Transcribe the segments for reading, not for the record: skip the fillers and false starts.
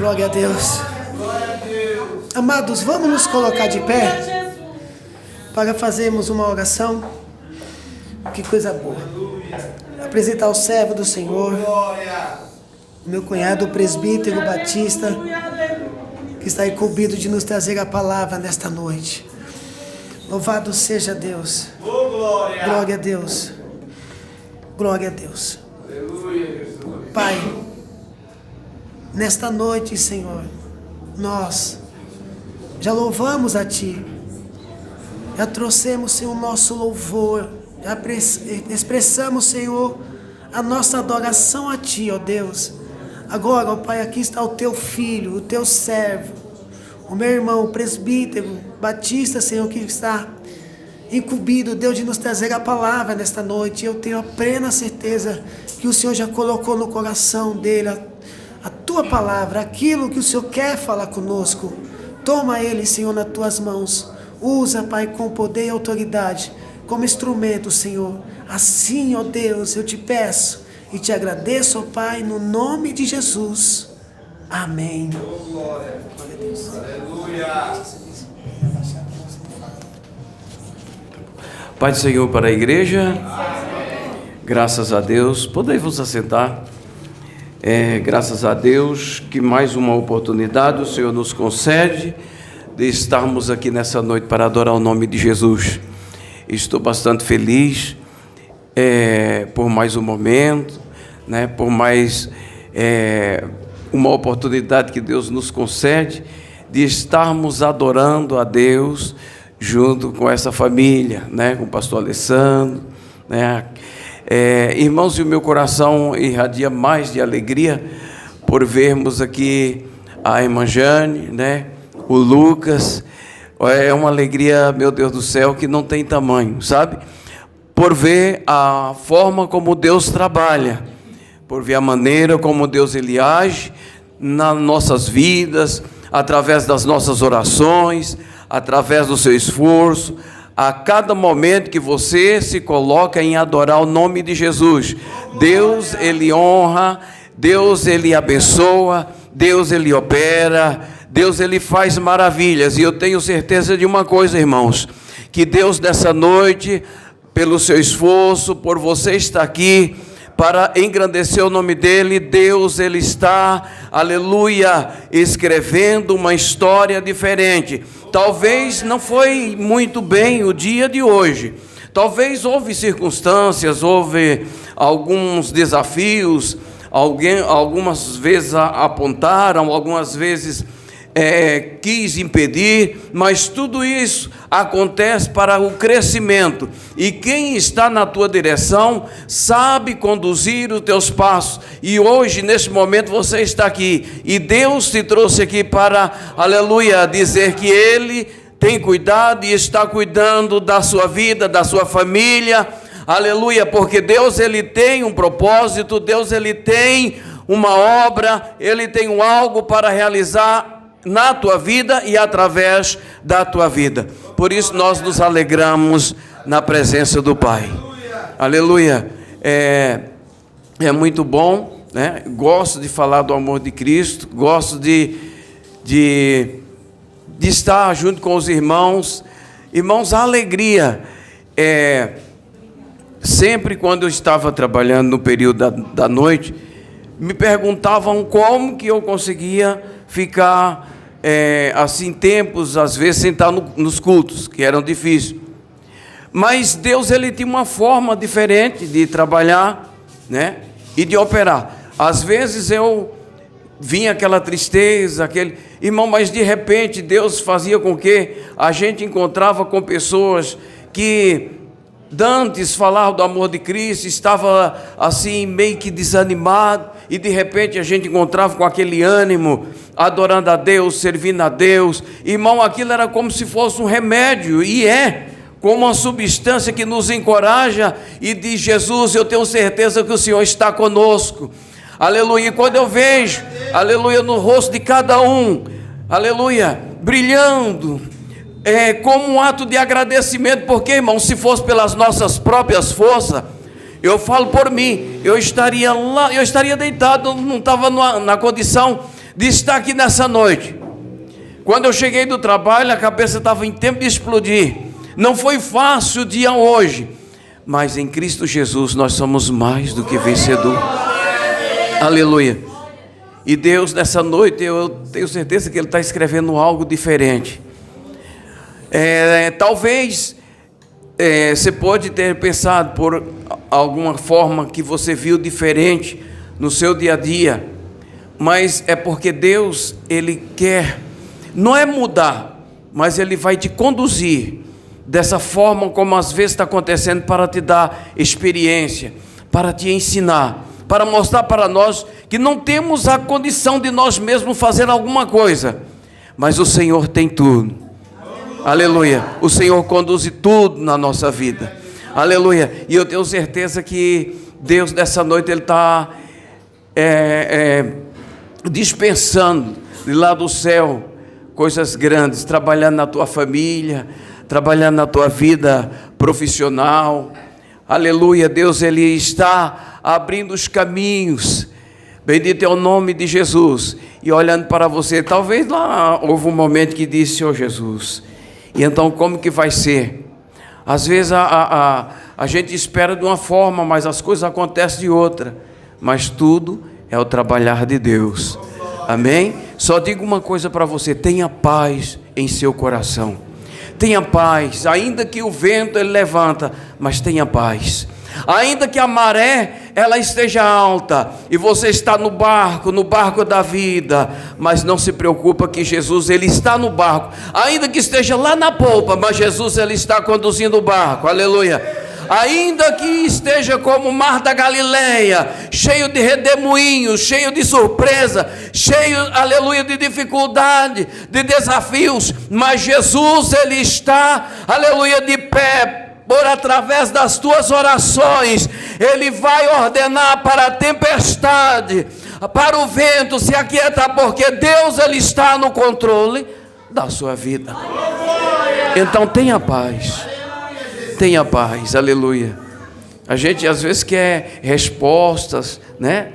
Glória a Deus. Amados, vamos nos colocar de pé para fazermos uma oração. Que coisa boa. Apresentar o servo do Senhor, meu cunhado, o presbítero Batista, que está incumbido de nos trazer a palavra nesta noite. Louvado seja Deus. Glória a Deus. Glória a Deus. Pai, nesta noite, Senhor, nós já louvamos a Ti. Já trouxemos, Senhor, o nosso louvor. Já expressamos, Senhor, a nossa adoração a Ti, ó Deus. Agora, ó Pai, aqui está o Teu filho, o Teu servo, o meu irmão, o presbítero Batista, Senhor, que está incumbido, Deus, de nos trazer a palavra nesta noite. Eu tenho a plena certeza que o Senhor já colocou no coração dele a Tua palavra, aquilo que o Senhor quer falar conosco. Toma ele, Senhor, nas Tuas mãos. Usa, Pai, com poder e autoridade, como instrumento, Senhor. Assim, ó Deus, eu te peço e te agradeço, ó Pai, no nome de Jesus. Amém. Glória a Deus. Aleluia. Pai do Senhor para a igreja. Amém. Graças a Deus. Podem-vos assentar. Graças a Deus que mais uma oportunidade o Senhor nos concede de estarmos aqui nessa noite para adorar o nome de Jesus. Estou bastante feliz por mais um momento, né, por mais uma oportunidade que Deus nos concede de estarmos adorando a Deus junto com essa família, né, com o pastor Alessandro, né. Irmãos, e o meu coração irradia mais de alegria por vermos aqui a irmã Jane, né, o Lucas. É uma alegria, meu Deus do céu, que não tem tamanho, sabe? Por ver a forma como Deus trabalha, por ver a maneira como Deus ele age nas nossas vidas, através das nossas orações, através do seu esforço, a cada momento que você se coloca em adorar o nome de Jesus. Deus ele honra, Deus ele abençoa, Deus ele opera, Deus ele faz maravilhas. E eu tenho certeza de uma coisa, irmãos, que Deus nessa noite, pelo seu esforço, por você estar aqui para engrandecer o nome dele, Deus ele está, aleluia, escrevendo uma história diferente. Talvez não foi muito bem o dia de hoje, talvez houve circunstâncias, houve alguns desafios, algumas vezes apontaram, algumas vezes quis impedir, mas tudo isso acontece para o crescimento, e quem está na tua direção sabe conduzir os teus passos, e hoje neste momento você está aqui, e Deus te trouxe aqui para, aleluia, dizer que Ele tem cuidado e está cuidando da sua vida, da sua família, aleluia, porque Deus ele tem um propósito, Deus ele tem uma obra, Ele tem algo para realizar na tua vida e através da tua vida. Por isso nós nos alegramos na presença do Pai. Aleluia. É muito bom, né? Gosto de falar do amor de Cristo, gosto de estar junto com os irmãos. Irmãos, a alegria sempre quando eu estava trabalhando no período da noite, me perguntavam como que eu conseguia ficar assim tempos, às vezes, sem estar nos cultos, que eram difíceis. Mas Deus ele tinha uma forma diferente de trabalhar, né, e de operar. Às vezes eu vinha aquela tristeza, irmão, mas de repente Deus fazia com que a gente encontrava com pessoas que dantes falavam do amor de Cristo, estava assim meio que desanimado, e de repente a gente encontrava com aquele ânimo, adorando a Deus, servindo a Deus. Irmão, aquilo era como se fosse um remédio, e como uma substância que nos encoraja e diz: Jesus, eu tenho certeza que o Senhor está conosco. Aleluia. E quando eu vejo, aleluia, no rosto de cada um, aleluia, brilhando, como um ato de agradecimento, porque, irmão, se fosse pelas nossas próprias forças, eu falo por mim, eu estaria lá, eu estaria deitado, não estava na condição de estar aqui nessa noite. Quando eu cheguei do trabalho, a cabeça estava em tempo de explodir. Não foi fácil o dia hoje, mas em Cristo Jesus nós somos mais do que vencedor. Aleluia. E Deus, nessa noite, eu tenho certeza que Ele está escrevendo algo diferente. Talvez você pode ter pensado por alguma forma que você viu diferente no seu dia a dia, mas é porque Deus, Ele quer, não é mudar, mas Ele vai te conduzir dessa forma como às vezes está acontecendo, para te dar experiência, para te ensinar, para mostrar para nós que não temos a condição de nós mesmos fazer alguma coisa, mas o Senhor tem tudo. Aleluia. O Senhor conduz tudo na nossa vida. Aleluia. E eu tenho certeza que Deus nessa noite Ele está dispensando de lá do céu coisas grandes, trabalhando na tua família, trabalhando na tua vida profissional. Aleluia. Deus, Ele está abrindo os caminhos. Bendito é o nome de Jesus. E olhando para você, talvez lá houve um momento que disse: Senhor Jesus, e então como que vai ser? Às vezes a gente espera de uma forma, mas as coisas acontecem de outra. Mas tudo é o trabalhar de Deus. Amém? Só digo uma coisa para você: tenha paz em seu coração. Tenha paz, ainda que o vento ele levanta, mas tenha paz. Ainda que a maré ela esteja alta e você está no barco da vida, mas não se preocupa que Jesus ele está no barco. Ainda que esteja lá na polpa, mas Jesus ele está conduzindo o barco. Aleluia. Ainda que esteja como o mar da Galileia, cheio de redemoinhos, cheio de surpresa, cheio, aleluia, de dificuldade, de desafios, mas Jesus ele está, aleluia, de pé. Por através das tuas orações, Ele vai ordenar para a tempestade, para o vento se aquietar, porque Deus Ele está no controle da sua vida. Então tenha paz, aleluia. A gente às vezes quer respostas, né?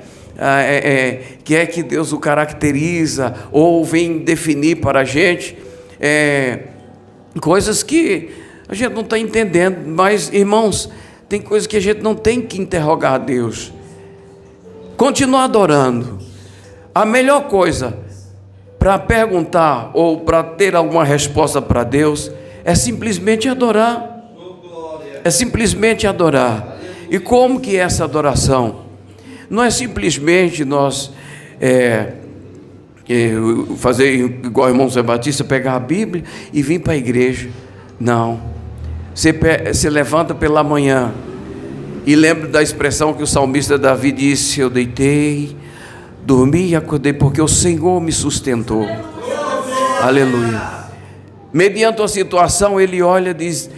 Quer que Deus o caracteriza, ou vem definir para a gente coisas que a gente não está entendendo. Mas, irmãos, tem coisas que a gente não tem que interrogar a Deus. Continua adorando. A melhor coisa para perguntar ou para ter alguma resposta para Deus é simplesmente adorar. É simplesmente adorar. E como que é essa adoração? Não é simplesmente nós fazer igual o irmão Zé Batista, pegar a Bíblia e vir para a igreja. Não. Você levanta pela manhã e lembra da expressão que o salmista Davi disse: eu deitei, dormi e acordei, porque o Senhor me sustentou. Aleluia. Mediante a situação, ele olha, diz,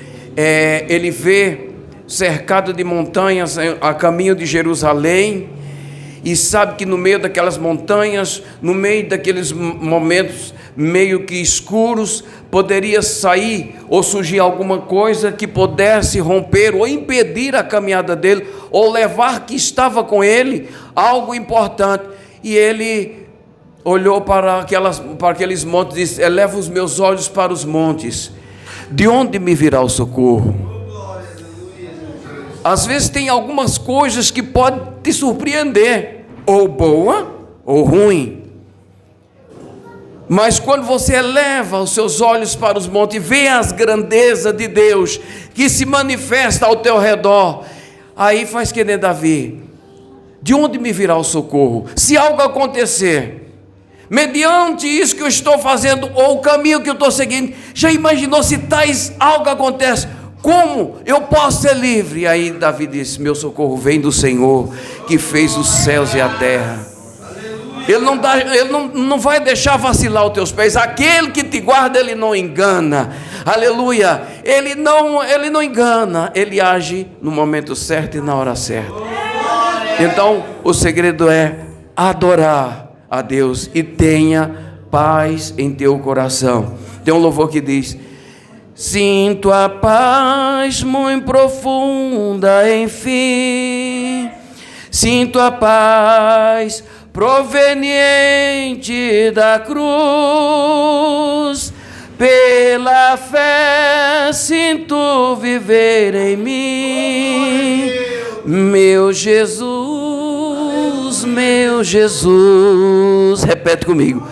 ele vê cercado de montanhas a caminho de Jerusalém, e sabe que no meio daquelas montanhas, no meio daqueles momentos meio que escuros, poderia sair ou surgir alguma coisa que pudesse romper ou impedir a caminhada dele, ou levar que estava com ele algo importante. E ele olhou para aqueles montes e disse: eleva os meus olhos para os montes, de onde me virá o socorro? Às vezes tem algumas coisas que podem te surpreender, ou boa ou ruim. Mas quando você eleva os seus olhos para os montes e vê as grandezas de Deus que se manifesta ao teu redor, aí faz que nem Davi: de onde me virá o socorro? Se algo acontecer, mediante isso que eu estou fazendo, ou o caminho que eu estou seguindo, já imaginou se tais algo acontece? Como eu posso ser livre? E aí Davi disse: meu socorro vem do Senhor, que fez os céus e a terra. Ele não vai deixar vacilar os teus pés. Aquele que te guarda, Ele não engana. Aleluia. Ele não engana. Ele age no momento certo e na hora certa. Então, o segredo é adorar a Deus e tenha paz em teu coração. Tem um louvor que diz: sinto a paz muito profunda, enfim. Sinto a paz proveniente da cruz, Pela fé sinto viver em mim, meu Jesus, meu Jesus. Repete comigo.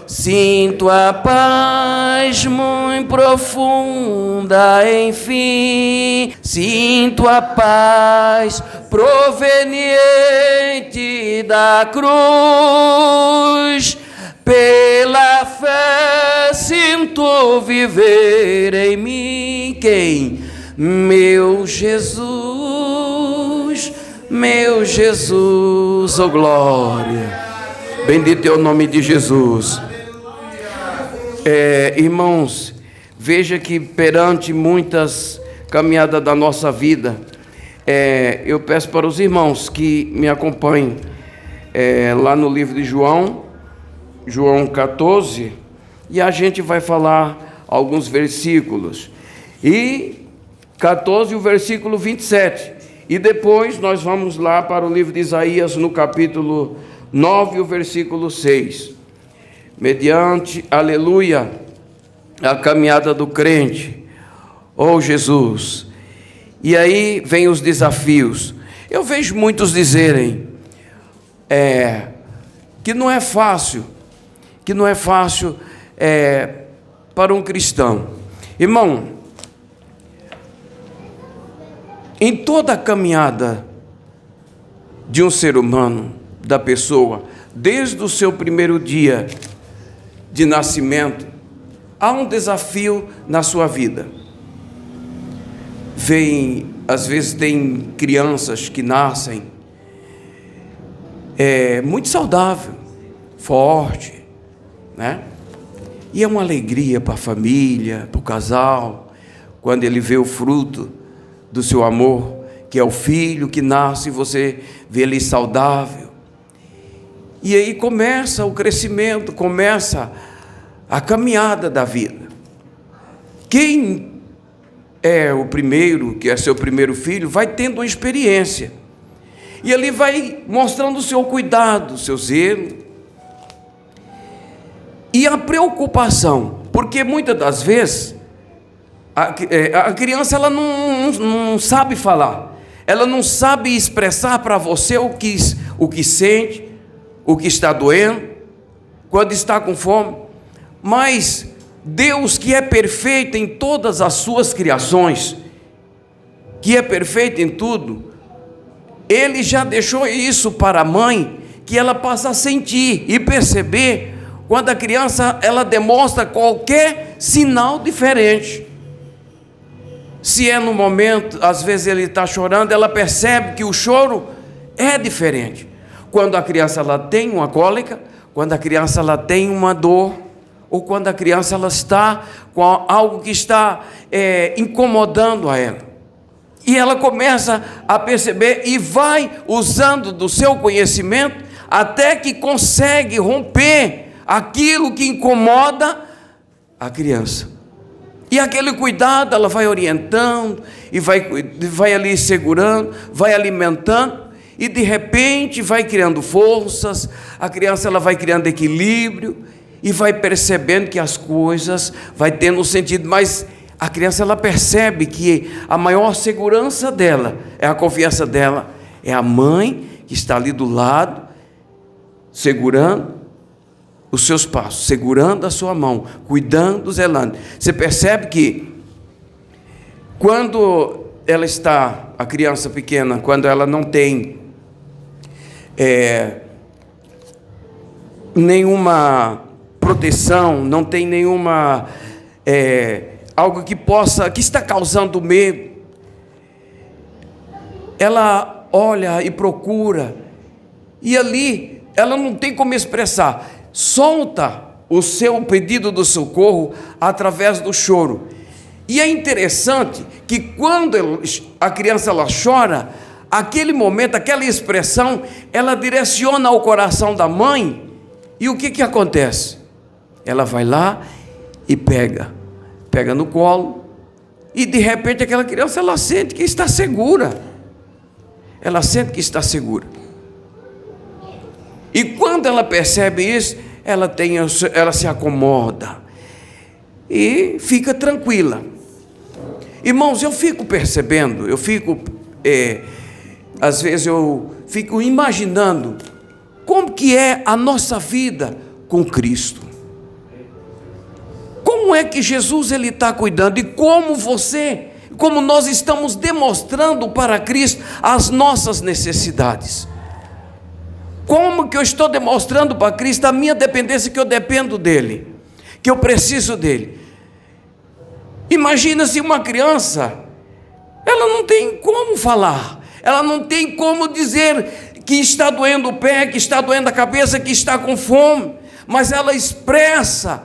Sinto a paz muito profunda, enfim. Sinto a paz proveniente da cruz. Pela fé sinto viver em mim. Quem? Meu Jesus, meu Jesus. Oh glória. Bendito é o nome de Jesus. Irmãos, veja que perante muitas caminhadas da nossa vida, eu peço para os irmãos que me acompanhem lá no livro de João 14, e a gente vai falar alguns versículos. E 14, o versículo 27. E depois nós vamos lá para o livro de Isaías, no capítulo 9, o versículo 6. Mediante, aleluia, a caminhada do crente, oh Jesus. E aí vem os desafios. Eu vejo muitos dizerem que não é fácil, para um cristão. Irmão, em toda a caminhada de um ser humano, da pessoa, desde o seu primeiro dia de nascimento, há um desafio na sua vida. Às vezes tem crianças que nascem muito saudável, forte, né? E é uma alegria para a família, para o casal, quando ele vê o fruto do seu amor, que é o filho que nasce, e você vê ele saudável. E aí começa o crescimento, começa a caminhada da vida. Quem é o primeiro, que é seu primeiro filho, vai tendo uma experiência. E ali vai mostrando o seu cuidado, o seu zelo. E a preocupação, porque muitas das vezes a criança ela não sabe falar, ela não sabe expressar para você o que sente, o que está doendo, quando está com fome. Mas Deus, que é perfeito em todas as suas criações, que é perfeito em tudo, Ele já deixou isso para a mãe, que ela passa a sentir e perceber quando a criança ela demonstra qualquer sinal diferente. Se é no momento, às vezes ele está chorando, ela percebe que o choro é diferente. Quando a criança ela tem uma cólica, quando a criança ela tem uma dor, ou quando a criança ela está com algo que está incomodando a ela. E ela começa a perceber e vai usando do seu conhecimento até que consegue romper aquilo que incomoda a criança. E aquele cuidado ela vai orientando e vai ali segurando, vai alimentando. E de repente vai criando forças, a criança ela vai criando equilíbrio e vai percebendo que as coisas vai tendo um sentido, mas a criança ela percebe que a maior segurança dela, a confiança dela, é a mãe que está ali do lado, segurando os seus passos, segurando a sua mão, cuidando, zelando. Você percebe que quando ela está, a criança pequena, quando ela não tem nenhuma proteção, não tem nenhuma algo que está causando medo, ela olha e procura, e ali ela não tem como expressar, solta o seu pedido do socorro através do choro. E é interessante que quando a criança ela chora, aquele momento, aquela expressão, ela direciona ao coração da mãe, e o que acontece? Ela vai lá e pega no colo, e de repente aquela criança, ela sente que está segura, e quando ela percebe isso, ela se acomoda, e fica tranquila. Irmãos, eu fico percebendo, às vezes eu fico imaginando como que é a nossa vida com Cristo. Como é que Jesus ele está cuidando, e como nós estamos demonstrando para Cristo as nossas necessidades. Como que eu estou demonstrando para Cristo a minha dependência, que eu dependo dEle, que eu preciso dEle. Imagina se uma criança, ela não tem como falar, ela não tem como dizer que está doendo o pé, que está doendo a cabeça, que está com fome, mas ela expressa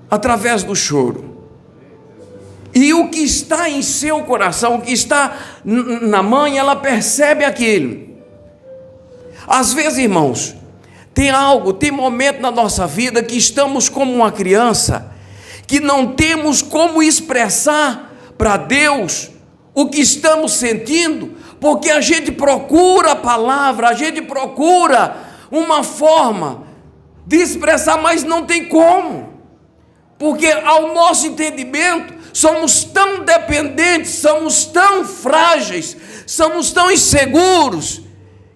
através do choro. E o que está em seu coração, o que está na mãe, ela percebe aquilo. Às vezes, irmãos, tem momento na nossa vida que estamos como uma criança, que não temos como expressar para Deus o que estamos sentindo, porque a gente procura a palavra, a gente procura uma forma de expressar, mas não tem como, porque ao nosso entendimento, somos tão dependentes, somos tão frágeis, somos tão inseguros,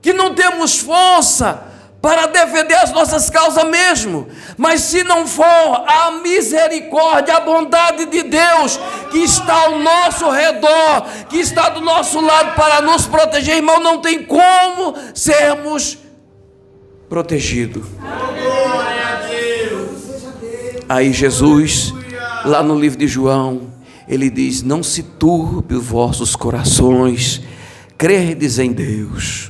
que não temos força para defender as nossas causas mesmo. Mas se não for a misericórdia, a bondade de Deus, que está ao nosso redor, que está do nosso lado para nos proteger, irmão, não tem como sermos protegidos. Aí Jesus, lá no livro de João, ele diz: não se turbe os vossos corações, credes em Deus.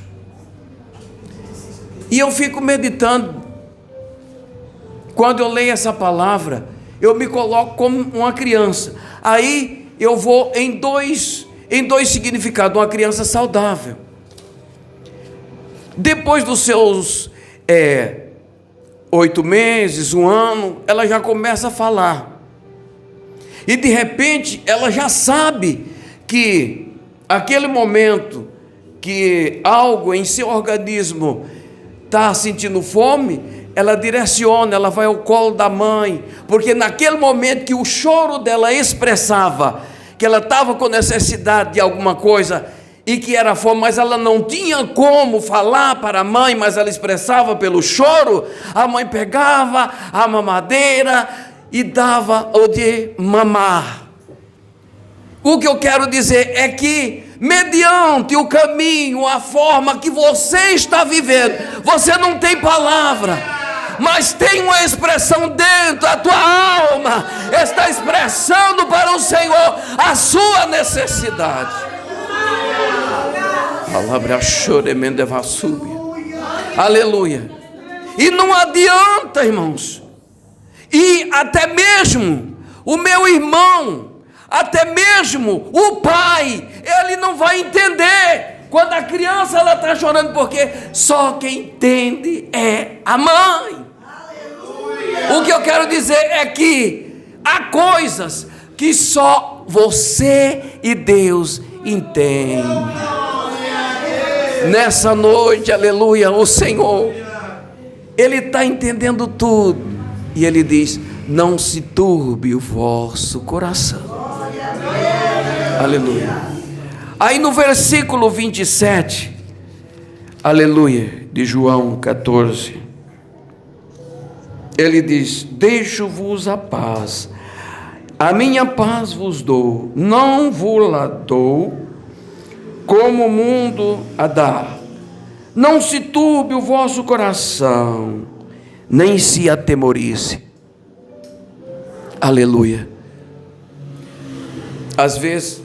E eu fico meditando, quando eu leio essa palavra, eu me coloco como uma criança. Aí eu vou em dois significados. Uma criança saudável, depois dos seus 8 meses, 1 ano, ela já começa a falar, e de repente ela já sabe que aquele momento que algo em seu organismo está sentindo fome, ela direciona, ela vai ao colo da mãe, porque naquele momento que o choro dela expressava que ela estava com necessidade de alguma coisa e que era fome, mas ela não tinha como falar para a mãe, mas ela expressava pelo choro, a mãe pegava a mamadeira e dava o de mamar. O que eu quero dizer é que, mediante o caminho, a forma que você está vivendo, você não tem palavra, mas tem uma expressão dentro, a tua alma está expressando para o Senhor a sua necessidade. Palavra aleluia. E não adianta, irmãos, e até mesmo o meu irmão, até mesmo o pai, ele não vai entender quando a criança ela está chorando, porque só quem entende é a mãe. Aleluia. O que eu quero dizer é que há coisas que só você e Deus entendem. Nessa noite, aleluia, o Senhor, Ele está entendendo tudo, e Ele diz: não se turbe o vosso coração. Aleluia. Aí no versículo 27, aleluia, de João 14, ele diz: deixo-vos a paz, a minha paz vos dou, não vos la dou como o mundo a dá. Não se turbe o vosso coração, nem se atemorize. Aleluia. Às vezes,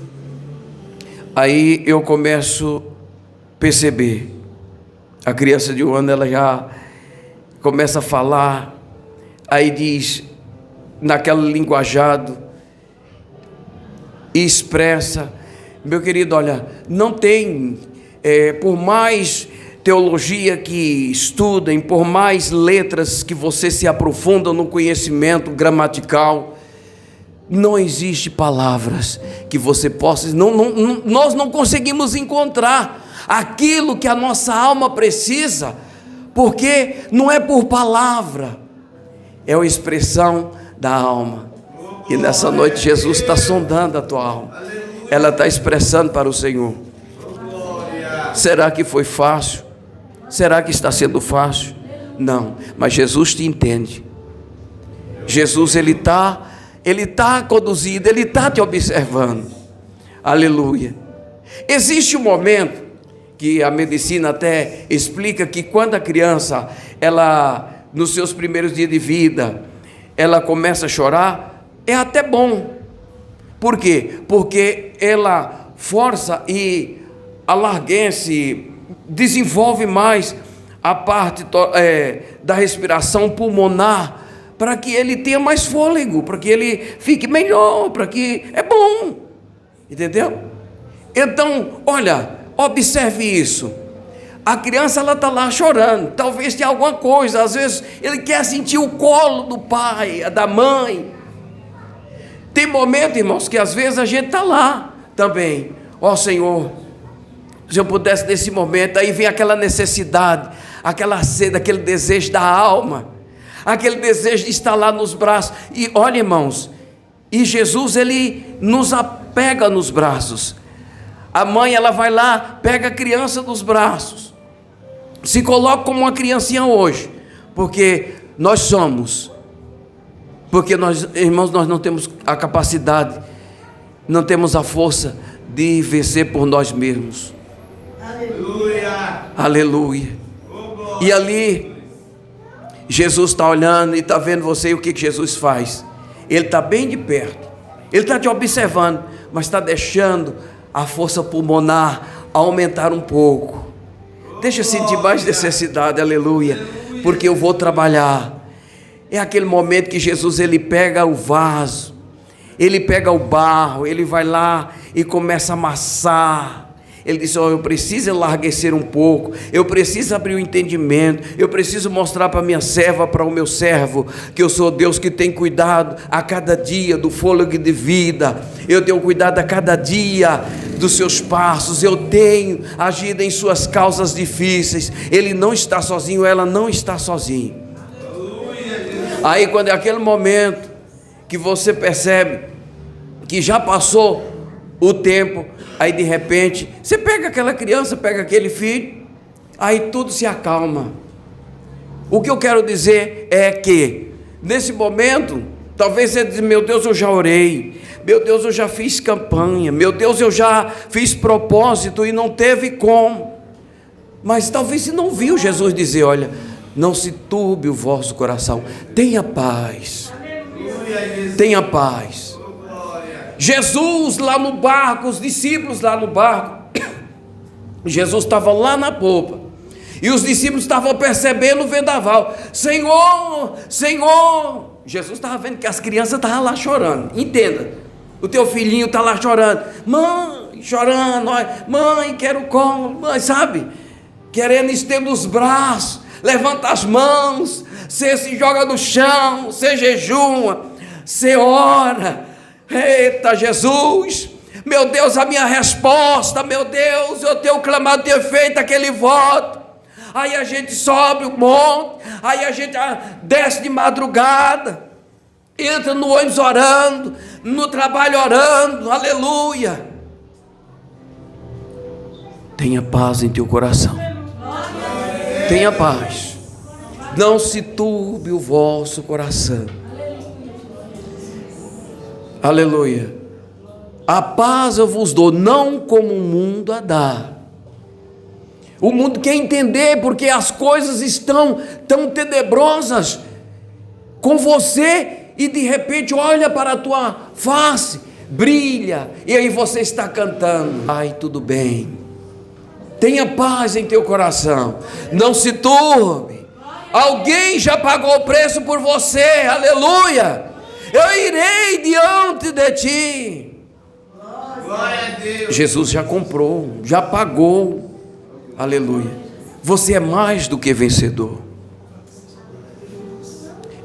aí eu começo a perceber, a criança de 1 ano, ela já começa a falar, aí diz, naquele linguajado, e expressa. Meu querido, olha, não tem, por mais teologia que estudem, por mais letras que você se aprofunda no conhecimento gramatical, não existe palavras que você possa, nós não conseguimos encontrar aquilo que a nossa alma precisa, porque não é por palavra, é a expressão da alma. E nessa noite Jesus está sondando a tua alma. Ela está expressando para o Senhor. Será que foi fácil? Será que está sendo fácil? Não, mas Jesus te entende. Jesus, Ele está conduzindo, Ele está te observando. Aleluia. Existe um momento que a medicina até explica que quando a criança, ela, nos seus primeiros dias de vida, ela começa a chorar, é até bom. Por quê? Porque ela força e alarguece, desenvolve mais a parte da respiração pulmonar, para que ele tenha mais fôlego, para que ele fique melhor, para que é bom, entendeu? Então, olha, observe isso. A criança, ela está lá chorando, talvez tenha alguma coisa, às vezes ele quer sentir o colo do pai, da mãe. Tem momento, irmãos, que às vezes a gente está lá também. Ó Senhor, se eu pudesse nesse momento, aí vem aquela necessidade, aquela sede, aquele desejo da alma, aquele desejo de estar lá nos braços. E olha, irmãos, e Jesus, Ele nos apega nos braços. A mãe, ela vai lá, pega a criança nos braços, se coloca como uma criancinha hoje, porque nós, irmãos, nós não temos a capacidade, não temos a força de vencer por nós mesmos. Aleluia. Aleluia. E ali Jesus está olhando e está vendo você, e o que Jesus faz? Ele está bem de perto, Ele está te observando, mas está deixando a força pulmonar aumentar um pouco. Deixa eu sentir mais necessidade, aleluia, porque eu vou trabalhar. É aquele momento que Jesus, Ele pega o vaso, Ele pega o barro, Ele vai lá e começa a amassar. Ele diz: eu preciso enlarguecer um pouco, eu preciso abrir o entendimento, eu preciso mostrar para a minha serva, para o meu servo, que eu sou Deus que tem cuidado a cada dia do fôlego de vida, eu tenho cuidado a cada dia dos seus passos, eu tenho agido em suas causas difíceis. Ele não está sozinho, ela não está sozinha. Aí quando é aquele momento que você percebe que já passou o tempo, aí de repente, você pega aquela criança, pega aquele filho, aí tudo se acalma. O que eu quero dizer é que, nesse momento, talvez você diz: meu Deus, eu já orei, meu Deus, eu já fiz campanha, meu Deus, eu já fiz propósito e não teve como. Mas talvez você não viu Jesus dizer: olha, não se turbe o vosso coração, tenha paz, tenha paz. Jesus lá no barco, os discípulos lá no barco, Jesus estava lá na popa, e os discípulos estavam percebendo o vendaval. Senhor, Senhor, Jesus estava vendo que as crianças estavam lá chorando. Entenda, o teu filhinho está lá chorando, mãe, chorando, mãe, quero colo, mãe, sabe, querendo estender os braços, levanta as mãos, você se joga no chão, você jejuma, você ora. Eita Jesus, meu Deus, a minha resposta, meu Deus, eu tenho clamado, tenho feito aquele voto. Aí a gente sobe o monte, aí a gente desce de madrugada, entra no ônibus orando, no trabalho orando, aleluia. Tenha paz em teu coração, tenha paz, não se turbe o vosso coração. Aleluia. A paz eu vos dou, não como o mundo a dá. O mundo quer entender porque as coisas estão tão tenebrosas com você, e de repente olha para a tua face, brilha, e aí você está cantando. Ai, tudo bem. Tenha paz em teu coração, não se turbe. Alguém já pagou o preço por você, aleluia. Eu irei diante de ti. Glória a Deus. Jesus já comprou, já pagou. Aleluia. Você é mais do que vencedor.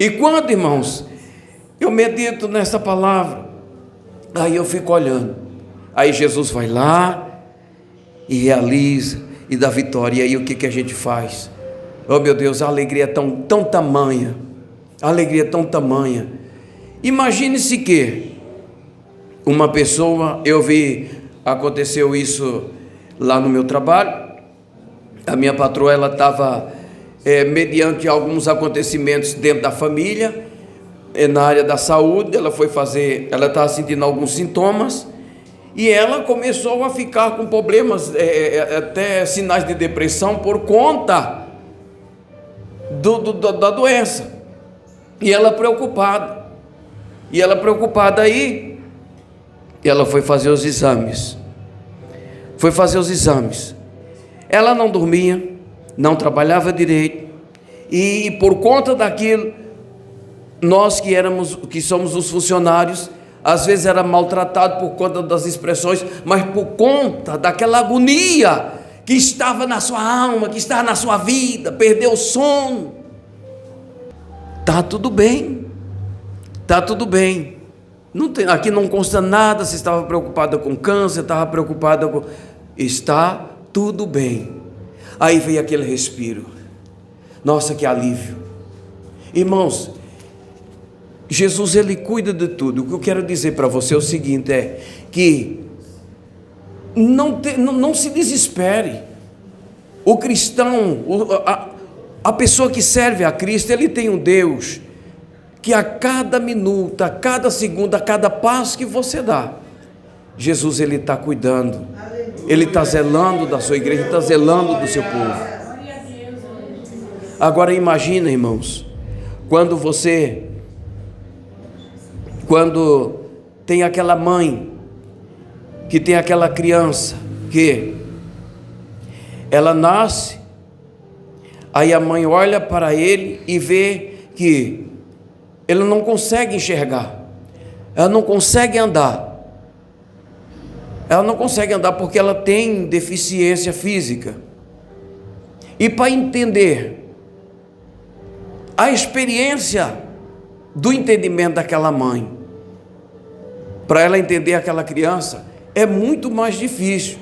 E quando, irmãos, eu medito nessa palavra, aí eu fico olhando. Aí Jesus vai lá e realiza e dá vitória. E aí o que a gente faz? Oh meu Deus, a alegria é tão tamanha. A alegria é tão tamanha. Imagine-se que uma pessoa, aconteceu isso lá no meu trabalho, a minha patroa, ela estava, mediante alguns acontecimentos dentro da família, na área da saúde, ela estava sentindo alguns sintomas, e ela começou a ficar com problemas, até sinais de depressão por conta da doença, e ela preocupada aí, ela foi fazer os exames, ela não dormia, não trabalhava direito, e por conta daquilo, nós que somos os funcionários, às vezes era maltratado por conta das expressões, mas por conta daquela agonia que estava na sua alma, que estava na sua vida, perdeu o sono. Está tudo bem, aqui não consta nada, se estava preocupada com câncer, está tudo bem. Aí veio aquele respiro, nossa, que alívio. Irmãos, Jesus, Ele cuida de tudo. O que eu quero dizer para você é o seguinte, que não se desespere. O cristão, a pessoa que serve a Cristo, ele tem um Deus que a cada minuto, a cada segundo, a cada passo que você dá, Jesus, Ele está cuidando, Ele está zelando da sua igreja, está zelando do seu povo. Agora imagina, irmãos, quando tem aquela mãe que tem aquela criança que ela nasce, aí a mãe olha para ele e vê que ele não consegue enxergar, ela não consegue andar porque ela tem deficiência física. E para entender a experiência do entendimento daquela mãe, para ela entender aquela criança, é muito mais difícil.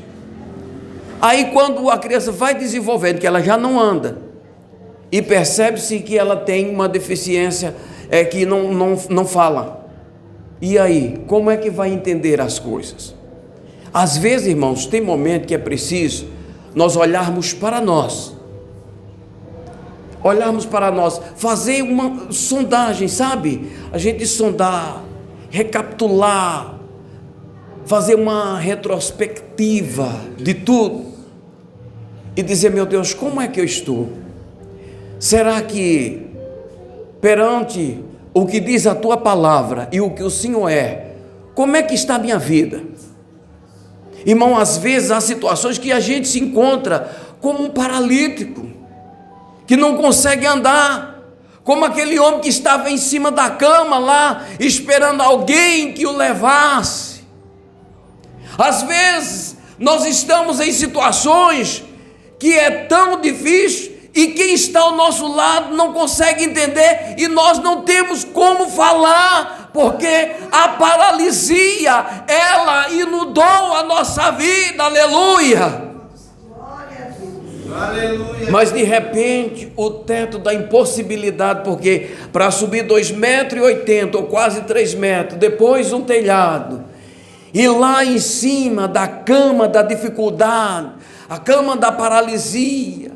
Aí quando a criança vai desenvolvendo, que ela já não anda, e percebe-se que ela tem uma deficiência, que não fala, e aí, como é que vai entender as coisas? Às vezes, irmãos, tem momento que é preciso nós olharmos para nós, fazer uma sondagem, sabe? A gente sondar, recapitular, fazer uma retrospectiva de tudo e dizer, meu Deus, como é que eu estou? Será que perante o que diz a tua palavra e o que o Senhor como é que está a minha vida? Irmão, às vezes há situações que a gente se encontra como um paralítico, que não consegue andar, como aquele homem que estava em cima da cama lá, esperando alguém que o levasse. Às vezes nós estamos em situações que é tão difícil, e quem está ao nosso lado não consegue entender, e nós não temos como falar, porque a paralisia, ela inundou a nossa vida, aleluia. Aleluia. Mas de repente, o teto da impossibilidade, porque para subir 2,80 metros, ou quase 3 metros, depois um telhado, e lá em cima da cama da dificuldade, a cama da paralisia,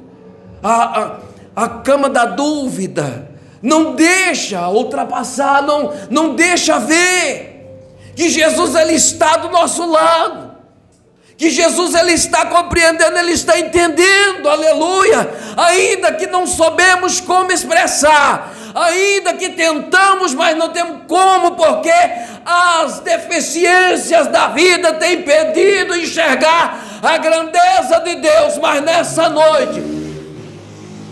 a cama da dúvida, não deixa ultrapassar, não deixa ver que Jesus, Ele está do nosso lado, que Jesus, Ele está compreendendo, Ele está entendendo, aleluia, ainda que não soubemos como expressar, ainda que tentamos, mas não temos como, porque as deficiências da vida têm impedido enxergar a grandeza de Deus. Mas nessa noite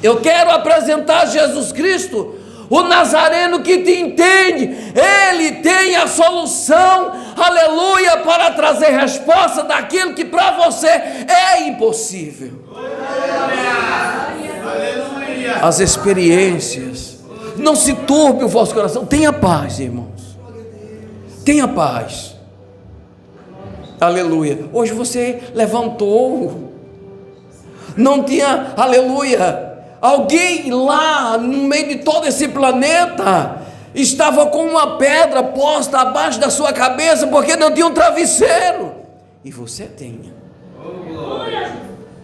eu quero apresentar Jesus Cristo, o Nazareno que te entende. Ele tem a solução, aleluia, para trazer resposta daquilo que para você é impossível. Aleluia. As experiências, não se turbe o vosso coração, tenha paz, irmãos, tenha paz, aleluia. Hoje você levantou, não tinha, aleluia, alguém lá no meio de todo esse planeta, estava com uma pedra posta abaixo da sua cabeça, porque não tinha um travesseiro, e você tem.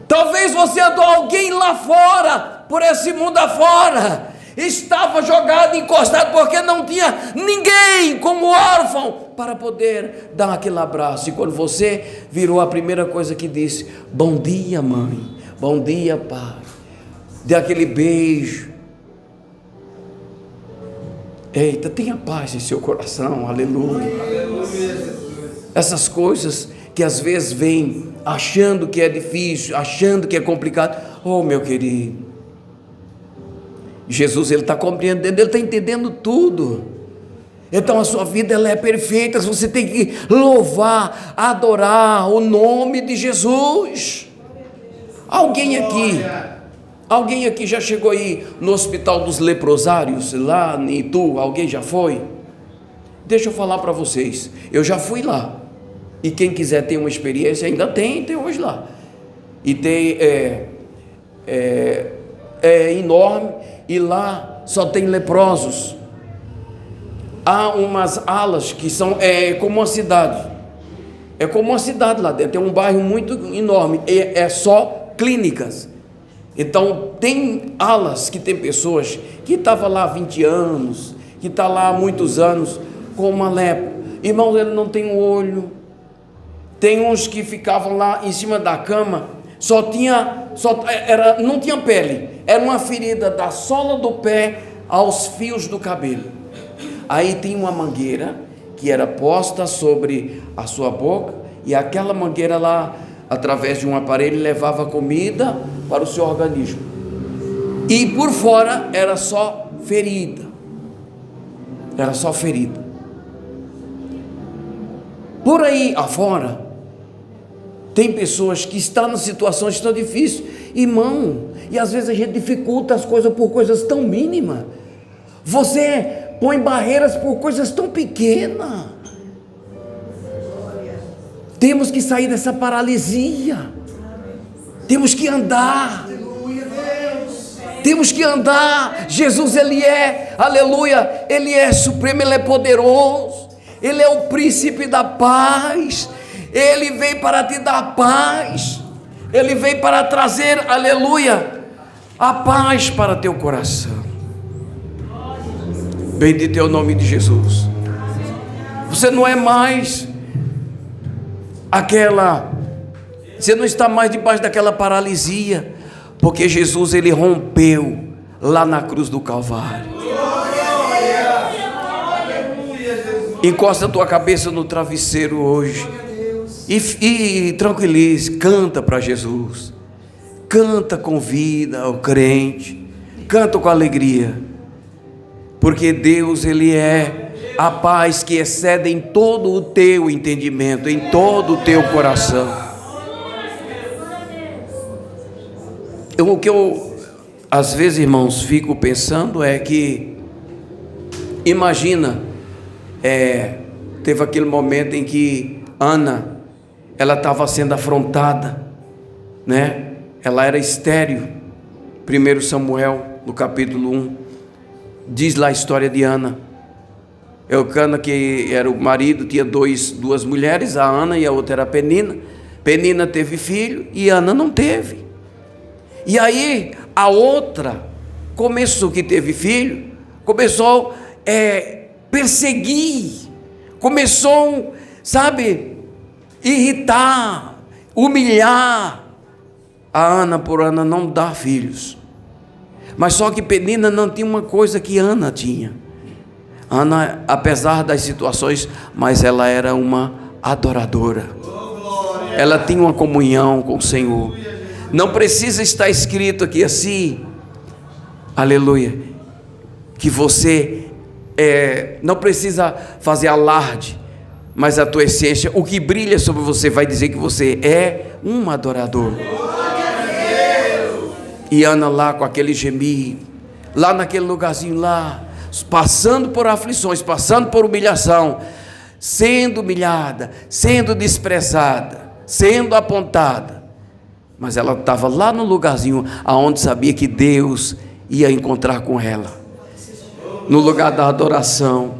Talvez você andou alguém lá fora, por esse mundo afora, estava jogado, encostado, porque não tinha ninguém como órfão para poder dar aquele abraço. E quando você virou, a primeira coisa que disse: bom dia, mãe, bom dia, pai, dê aquele beijo. Eita, tenha paz em seu coração, aleluia. Essas coisas que às vezes vêm achando que é difícil, achando que é complicado. Oh, meu querido, Jesus, Ele está compreendendo, Ele está entendendo tudo. Então a sua vida, ela é perfeita. Você tem que louvar, adorar o nome de Jesus. Alguém aqui já chegou aí no Hospital dos Leprosários, lá em Itu? Alguém já foi? Deixa eu falar para vocês, eu já fui lá. E quem quiser ter uma experiência, ainda tem hoje lá. E tem, é enorme, e lá só tem leprosos. Há umas alas que são como uma cidade. É como uma cidade lá dentro, tem um bairro muito enorme, é só clínicas. Então tem alas que tem pessoas que estavam lá há 20 anos, que está lá há muitos anos com uma lepra. Irmãos, ele não tem um olho. Tem uns que ficavam lá em cima da cama, não tinha pele, era uma ferida da sola do pé aos fios do cabelo. Aí tem uma mangueira que era posta sobre a sua boca, e aquela mangueira lá, através de um aparelho, levava comida para o seu organismo. E por fora era só ferida. Era só ferida. Por aí afora, tem pessoas que estão em situações tão difíceis, irmão, e às vezes a gente dificulta as coisas por coisas tão mínimas. Você põe barreiras por coisas tão pequenas. Temos que sair dessa paralisia. Temos que andar. Temos que andar. Jesus, Ele é, aleluia, Ele é supremo, Ele é poderoso, Ele é o príncipe da paz. Ele veio para te dar paz. Ele veio para trazer, aleluia, a paz para teu coração. Bendito é o nome de Jesus. Você não é mais você não está mais debaixo daquela paralisia, porque Jesus, Ele rompeu lá na cruz do Calvário. Encosta a tua cabeça no travesseiro hoje e tranquilize, canta para Jesus, canta com vida ao crente, canta com alegria, porque Deus, Ele é a paz que excede em todo o teu entendimento, em todo o teu coração. O que eu às vezes, irmãos, fico pensando é que, imagina, teve aquele momento em que Ana, ela estava sendo afrontada, né? Ela era estéril. 1 Samuel, no capítulo 1, diz lá a história de Ana. Eucana, que era o marido, tinha duas mulheres, a Ana e a outra era a Penina. Penina teve filho e Ana não teve. E aí a outra que teve filho, começou a perseguir, começou, irritar, humilhar a Ana, por Ana não dar filhos. Mas só que Penina não tinha uma coisa que Ana tinha. Ana, apesar das situações, mas ela era uma adoradora. Ela tinha uma comunhão com o Senhor. Não precisa estar escrito aqui assim, aleluia, que você não precisa fazer alarde, mas a tua essência, o que brilha sobre você vai dizer que você é um adorador. E Ana lá com aquele gemido, lá naquele lugarzinho lá, passando por aflições, passando por humilhação, sendo humilhada, sendo desprezada, sendo apontada, mas ela estava lá no lugarzinho aonde sabia que Deus ia encontrar com ela. no lugar da adoração.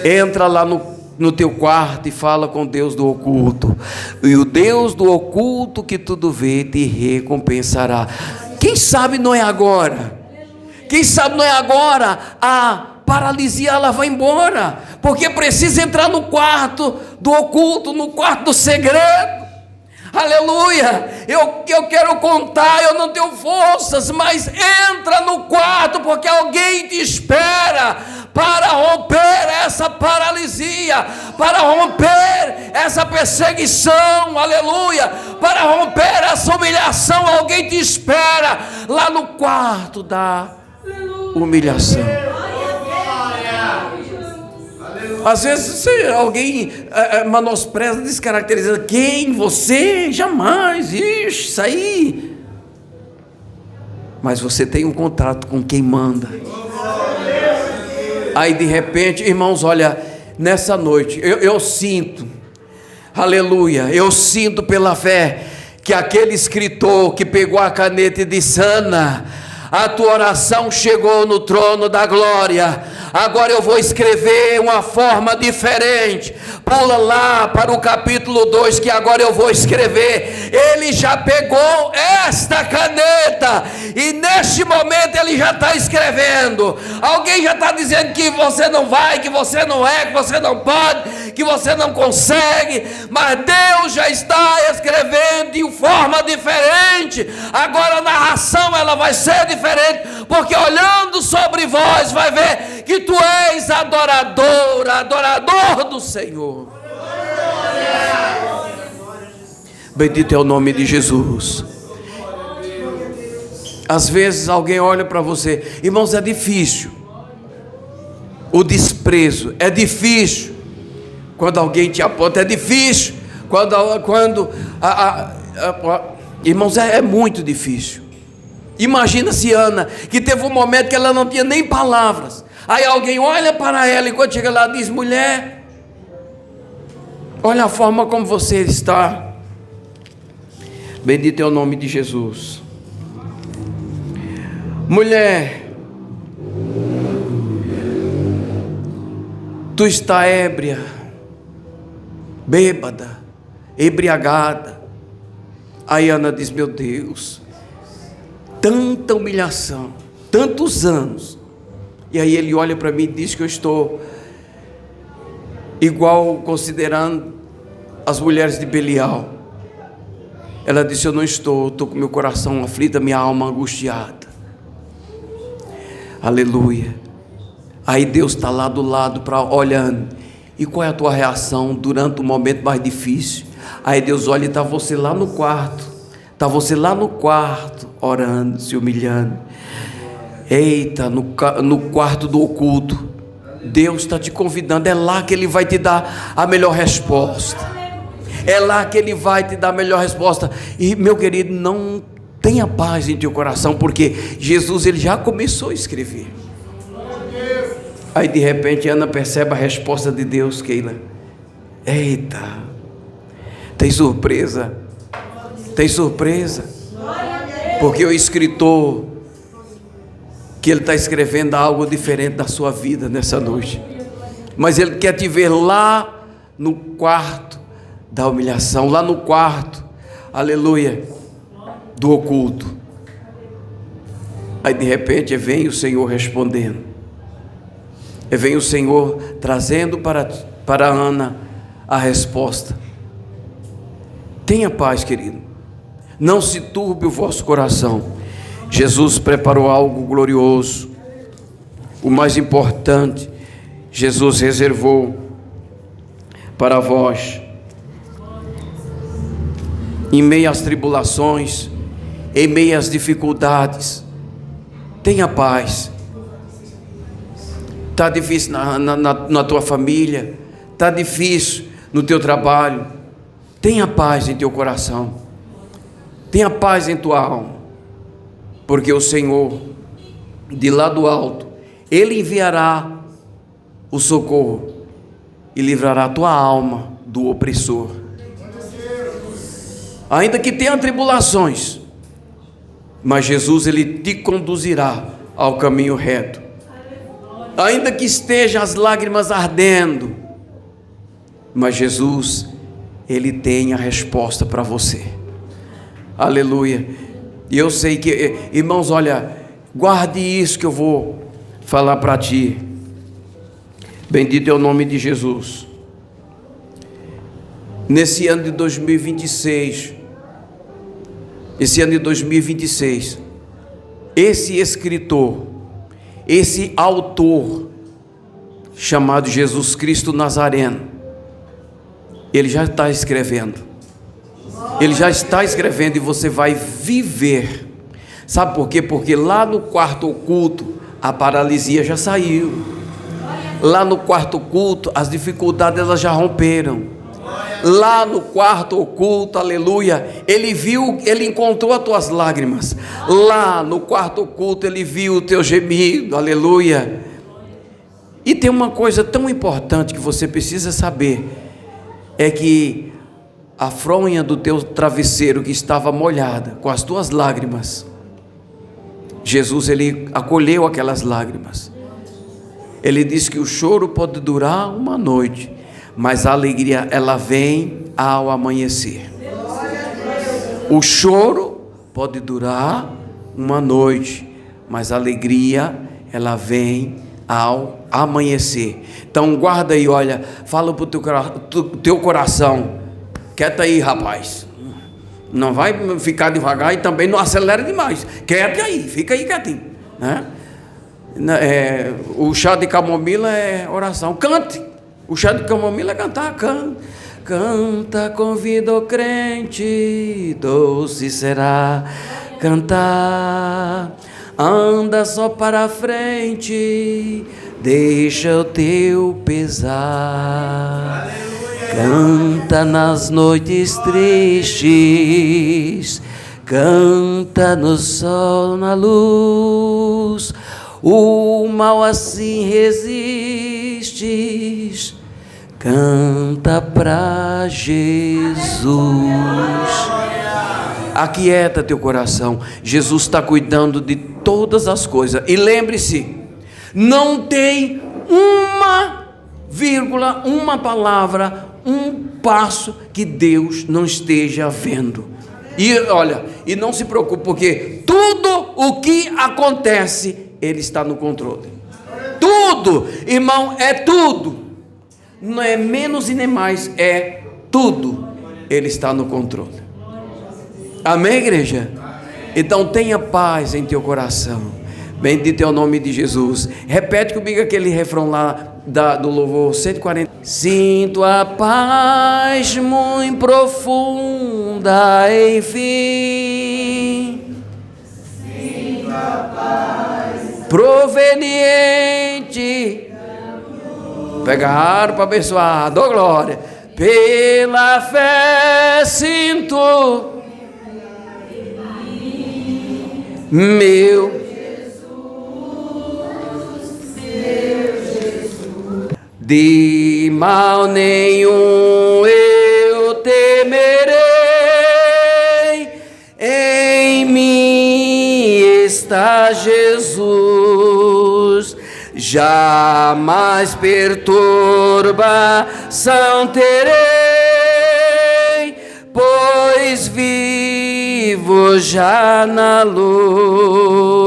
Entra lá no teu quarto e fala com Deus do oculto. E o Deus do oculto que tudo vê te recompensará. Quem sabe não é agora? Quem sabe não é agora? A paralisia ela vai embora, porque precisa entrar no quarto do oculto, no quarto do segredo. Aleluia, eu quero contar, eu não tenho forças, mas entra no quarto, porque alguém te espera para romper essa paralisia, para romper essa perseguição, aleluia, para romper essa humilhação. Alguém te espera lá no quarto da humilhação. Às vezes alguém menospreza, descaracteriza. Quem? Você? Jamais. Ixi, isso aí. Mas você tem um contrato com quem manda. Aí de repente, irmãos, olha, nessa noite eu sinto, aleluia, eu sinto pela fé que aquele escritor que pegou a caneta e disse: Ana, a tua oração chegou no trono da glória, agora eu vou escrever uma forma diferente. Pula lá para o capítulo 2, que agora eu vou escrever. Ele já pegou esta caneta e neste momento ele já está escrevendo. Alguém já está dizendo que você não vai, que você não é, que você não pode, que você não consegue, mas Deus já está escrevendo de forma diferente. Agora a narração ela vai ser diferente, porque olhando sobre vós vai ver que tu és adorador do Senhor. Bendito é o nome de Jesus. Às vezes alguém olha para você, irmãos, é difícil. O desprezo é difícil. Quando alguém te aponta, é difícil. Irmãos, é muito difícil. Imagina se Ana, que teve um momento que ela não tinha nem palavras. Aí alguém olha para ela e quando chega lá diz: mulher, olha a forma como você está. Bendito é o nome de Jesus. Mulher, tu está ébria, bêbada, embriagada. Aí Ana diz: meu Deus, tanta humilhação, tantos anos. E aí ele olha para mim e diz que eu estou igual, considerando as mulheres de Belial. Ela disse: eu não estou com meu coração aflito, minha alma angustiada. Aleluia. Aí Deus está lá do lado, olhando. E qual é a tua reação durante o momento mais difícil? Aí Deus olha e está você lá no quarto. Está você lá no quarto, orando, se humilhando. Eita, no quarto do oculto. Deus está te convidando. É lá que Ele vai te dar a melhor resposta. É lá que Ele vai te dar a melhor resposta. E meu querido, não tenha paz em teu coração, porque Jesus ele já começou a escrever. Aí de repente Ana percebe a resposta de Deus, Keila. Eita, tem surpresa. Tem surpresa. Porque o escritor, que ele está escrevendo algo diferente da sua vida nessa noite. Mas ele quer te ver lá no quarto da humilhação, lá no quarto, aleluia, do oculto. Aí de repente vem o Senhor respondendo. Vem o Senhor trazendo para Ana a resposta. Tenha paz, querido. Não se turbe o vosso coração. Jesus preparou algo glorioso. O mais importante, Jesus reservou para vós. Em meio às tribulações, em meio às dificuldades, tenha paz. Está difícil na tua família, está difícil no teu trabalho, tenha paz em teu coração, tenha paz em tua alma, porque o Senhor, de lá do alto, Ele enviará o socorro e livrará a tua alma do opressor. Ainda que tenha tribulações, mas Jesus Ele te conduzirá ao caminho reto. ainda que estejam as lágrimas ardendo, mas Jesus, Ele tem a resposta para você. Aleluia. E eu sei que, irmãos, olha, guarde isso que eu vou falar para ti. Bendito é o nome de Jesus. Nesse ano de 2026, esse escritor, esse autor, chamado Jesus Cristo Nazareno, ele já está escrevendo. Ele já está escrevendo e você vai viver. Sabe por quê? Porque lá no quarto oculto, a paralisia já saiu. Lá no quarto oculto, as dificuldades elas já romperam. Lá no quarto oculto, aleluia, ele viu, ele encontrou as tuas lágrimas. Lá no quarto oculto, ele viu o teu gemido, aleluia. E tem uma coisa tão importante que você precisa saber, é que a fronha do teu travesseiro que estava molhada com as tuas lágrimas, Jesus, ele acolheu aquelas lágrimas. Ele disse que o choro pode durar uma noite, mas a alegria, ela vem ao amanhecer. O choro pode durar uma noite, mas a alegria, ela vem ao amanhecer. Então guarda aí, olha, fala para o teu coração, quieta aí, rapaz, não vai ficar devagar e também não acelera demais, quieta aí, fica aí quietinho, né? O chá de camomila é oração, cante. O chá de camomila é cantar, canta, convida o crente, doce será cantar, anda só para frente, deixa o teu pesar, canta nas noites tristes, canta no sol, na luz, o mal assim resistes, canta pra Jesus. Aquieta teu coração, Jesus está cuidando de todas as coisas. E lembre-se, não tem uma vírgula, uma palavra, um passo que Deus não esteja vendo. E olha, e não se preocupe, porque tudo o que acontece, Ele está no controle. Tudo, irmão, é tudo. Não é menos e nem mais, é tudo. Ele está no controle. Amém, igreja? Então tenha paz em teu coração. Bendito é o nome de Jesus. Repete comigo aquele refrão lá do louvor 140. Sinto a paz muito profunda, enfim. Sinto a paz proveniente. Pega a harpa abençoada, oh glória. Pela fé sinto meu Jesus, de mal nenhum eu temerei, em mim está Jesus, jamais perturbação terei, pois vivo já na luz.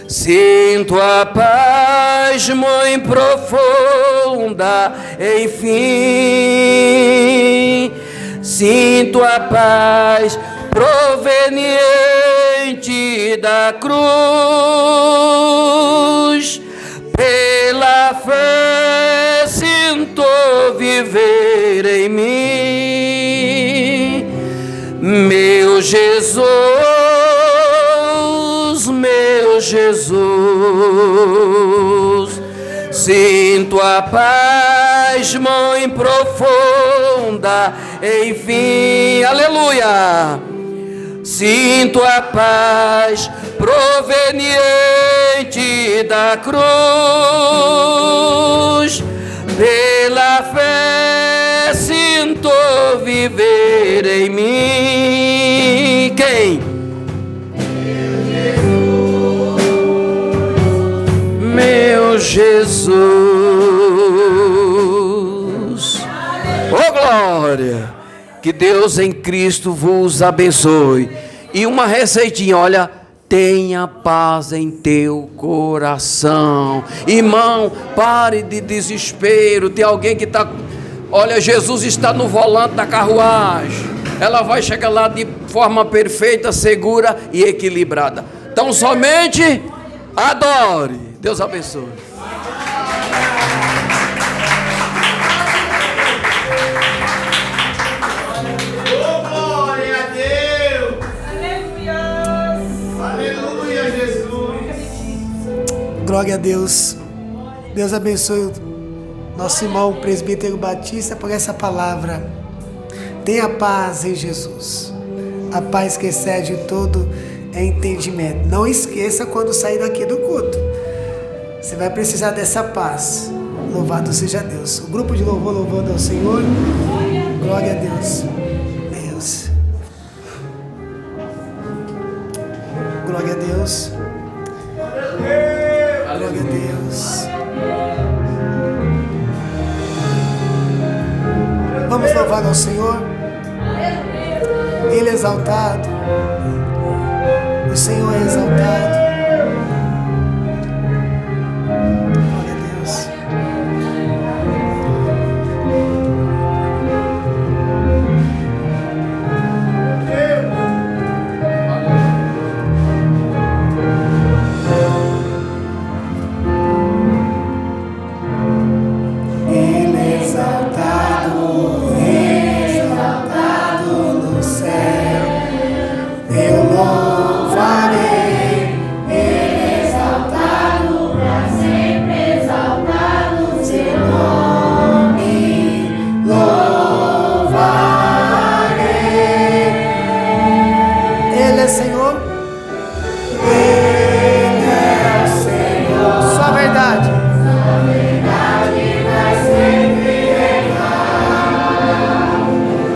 Sinto a paz muito profunda, enfim. Sinto a paz proveniente da cruz. Pela fé sinto viver em mim, meu Jesus, meu Jesus. Sinto a paz muito profunda, enfim, aleluia. Sinto a paz proveniente da cruz. Pela fé sinto viver em mim. Quem? Jesus. Oh glória! Que Deus em Cristo vos abençoe. E uma receitinha, olha, tenha paz em teu coração. Irmão, pare de desespero. Tem alguém que está... Olha, Jesus está no volante da carruagem. Ela vai chegar lá de forma perfeita, segura e equilibrada. Então somente adore. Deus abençoe. Oh, glória a Deus. Aleluia. Aleluia, Jesus. Glória a Deus. Deus abençoe o nosso irmão presbítero Batista por essa palavra. Tenha paz em Jesus. A paz que excede todo entendimento. Não esqueça quando sair daqui do culto. Você vai precisar dessa paz. Louvado seja Deus. O grupo de louvor louvando ao Senhor. Glória a Deus. Deus. Glória a Deus. Glória a Deus. Vamos louvar ao Senhor. Ele é exaltado. O Senhor é exaltado. Glória a Deus. Ele é exaltado, exaltado no céu. Eu louvarei. Ele exaltado, para sempre exaltado, seu nome louvarei. Ele é Senhor. Ele é o Senhor. Só a verdade.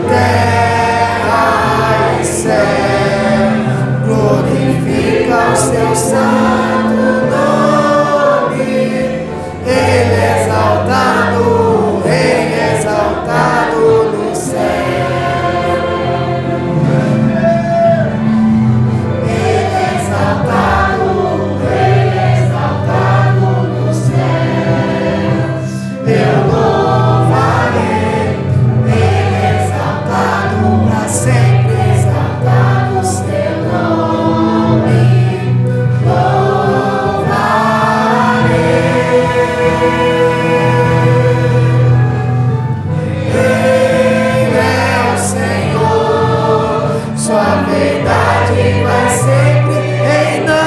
Terra e céu, glorifica o seu santo nome. Ele é exaltado, Rei exaltado no céu. Ele é exaltado, Rei exaltado no céu. Eu louvarei. Para sempre exaltado seu nome, louvarei. Ele é o Senhor, sua verdade vai sempre reinar.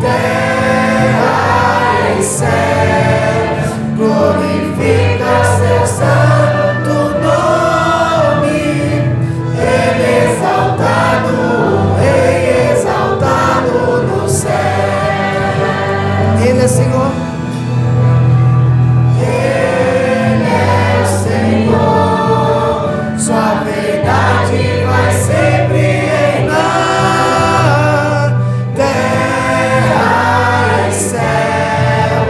Terra e céu, glorifica seu santo nome. Ele é exaltado, Rei exaltado no céu. Ele é Senhor. Ele é o Senhor, sua verdade vai sempre reinar. Terra e céu,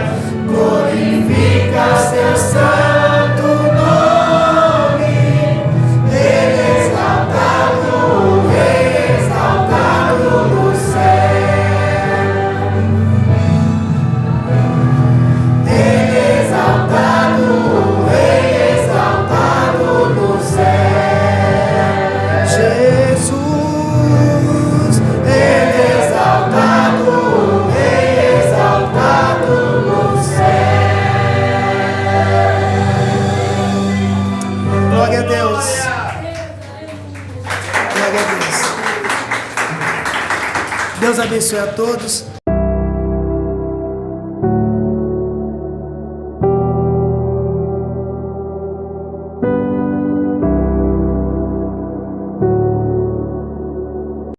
glorifica seu santo nome. Ele é exaltado, Rei exaltado no céu. Ele é exaltado, Rei exaltado no céu. Jesus, Ele é exaltado, Rei exaltado no céu. Glória a Deus. Glória a Deus. Deus abençoe a todos.